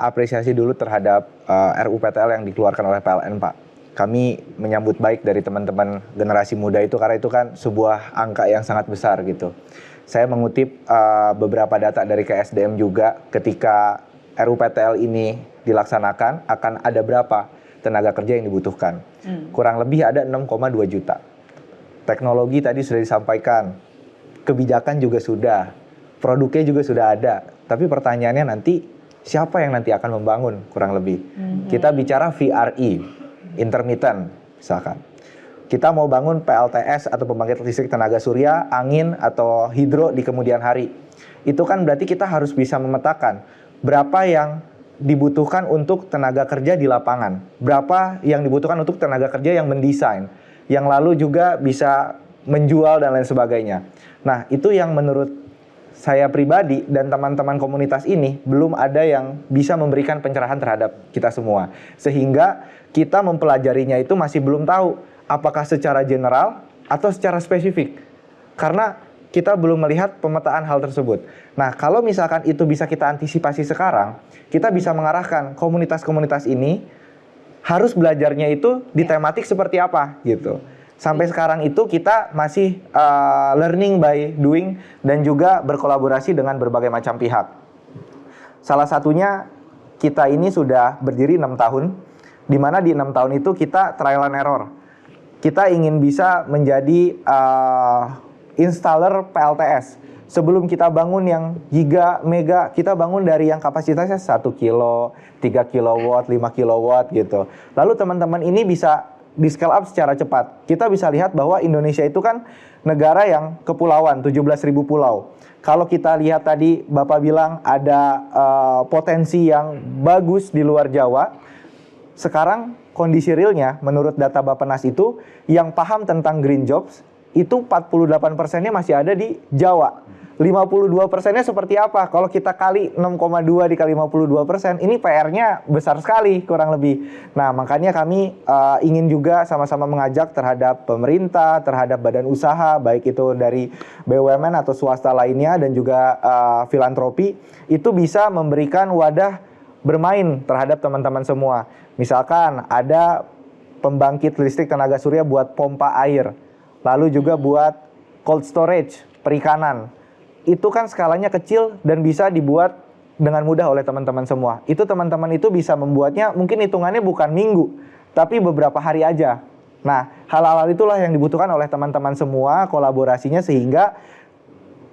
apresiasi dulu terhadap RUU PTL yang dikeluarkan oleh PLN, Pak. Kami menyambut baik dari teman-teman generasi muda itu karena itu kan sebuah angka yang sangat besar gitu. Saya mengutip beberapa data dari KSDM juga ketika RUU PTL ini dilaksanakan akan ada berapa tenaga kerja yang dibutuhkan. Kurang lebih ada 6,2 juta. Teknologi tadi sudah disampaikan, kebijakan juga sudah, produknya juga sudah ada. Tapi pertanyaannya nanti siapa yang nanti akan membangun kurang lebih. Kita bicara VRI, intermittent misalkan. Kita mau bangun PLTS atau pembangkit listrik tenaga surya, angin atau hidro di kemudian hari. Itu kan berarti kita harus bisa memetakan berapa yang dibutuhkan untuk tenaga kerja di lapangan. Berapa yang dibutuhkan untuk tenaga kerja yang mendesain. Yang lalu juga bisa menjual dan lain sebagainya. Nah, itu yang menurut saya pribadi dan teman-teman komunitas ini belum ada yang bisa memberikan pencerahan terhadap kita semua. Sehingga kita mempelajarinya itu masih belum tahu apakah secara general atau secara spesifik. Karena kita belum melihat pemetaan hal tersebut. Nah, kalau misalkan itu bisa kita antisipasi sekarang, kita bisa mengarahkan komunitas-komunitas ini harus belajarnya itu di tematik seperti apa gitu. Sampai sekarang itu kita masih learning by doing dan juga berkolaborasi dengan berbagai macam pihak. Salah satunya kita ini sudah berdiri 6 tahun, di mana di 6 tahun itu kita trial and error. Kita ingin bisa menjadi installer PLTS. Sebelum kita bangun yang giga, mega, kita bangun dari yang kapasitasnya 1 kilo, 3 kilowatt, 5 kilowatt gitu. Lalu teman-teman ini bisa di scale up secara cepat. Kita bisa lihat bahwa Indonesia itu kan negara yang kepulauan, 17.000 pulau. Kalau kita lihat tadi Bapak bilang ada potensi yang bagus di luar Jawa. Sekarang kondisi realnya menurut data Bappenas itu yang paham tentang green jobs itu 48%-nya masih ada di Jawa. 52%-nya seperti apa? Kalau kita kali 6,2 dikali 52%, ini PR-nya besar sekali kurang lebih. Nah, makanya kami ingin juga sama-sama mengajak terhadap pemerintah, terhadap badan usaha, baik itu dari BUMN atau swasta lainnya dan juga filantropi, itu bisa memberikan wadah bermain terhadap teman-teman semua. Misalkan ada pembangkit listrik tenaga surya buat pompa air, lalu juga buat cold storage, perikanan. Itu kan skalanya kecil dan bisa dibuat dengan mudah oleh teman-teman semua. Itu teman-teman itu bisa membuatnya mungkin hitungannya bukan minggu, tapi beberapa hari aja. Nah, hal-hal itulah yang dibutuhkan oleh teman-teman semua, kolaborasinya sehingga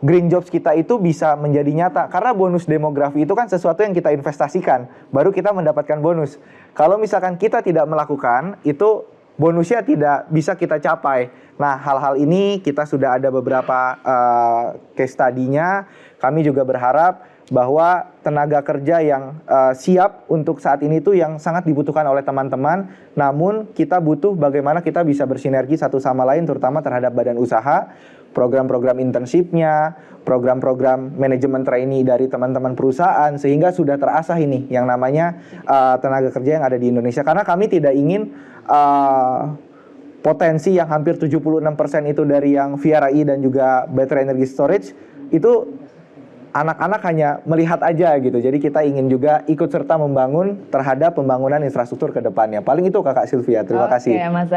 green jobs kita itu bisa menjadi nyata. Karena bonus demografi itu kan sesuatu yang kita investasikan, baru kita mendapatkan bonus. Kalau misalkan kita tidak melakukan, itu bonusnya tidak bisa kita capai. Nah, hal-hal ini kita sudah ada beberapa case study-nya. Kami juga berharap bahwa tenaga kerja yang siap untuk saat ini itu yang sangat dibutuhkan oleh teman-teman. Namun kita butuh bagaimana kita bisa bersinergi satu sama lain terutama terhadap badan usaha, program-program internship-nya, program-program manajemen trainee dari teman-teman perusahaan sehingga sudah terasah ini yang namanya tenaga kerja yang ada di Indonesia. Karena kami tidak ingin potensi yang hampir 76% itu dari yang VRI dan juga battery energy storage itu anak-anak hanya melihat aja gitu. Jadi kita ingin juga ikut serta membangun terhadap pembangunan infrastruktur ke depannya. Paling itu Kakak Sylvia. Terima kasih. Mas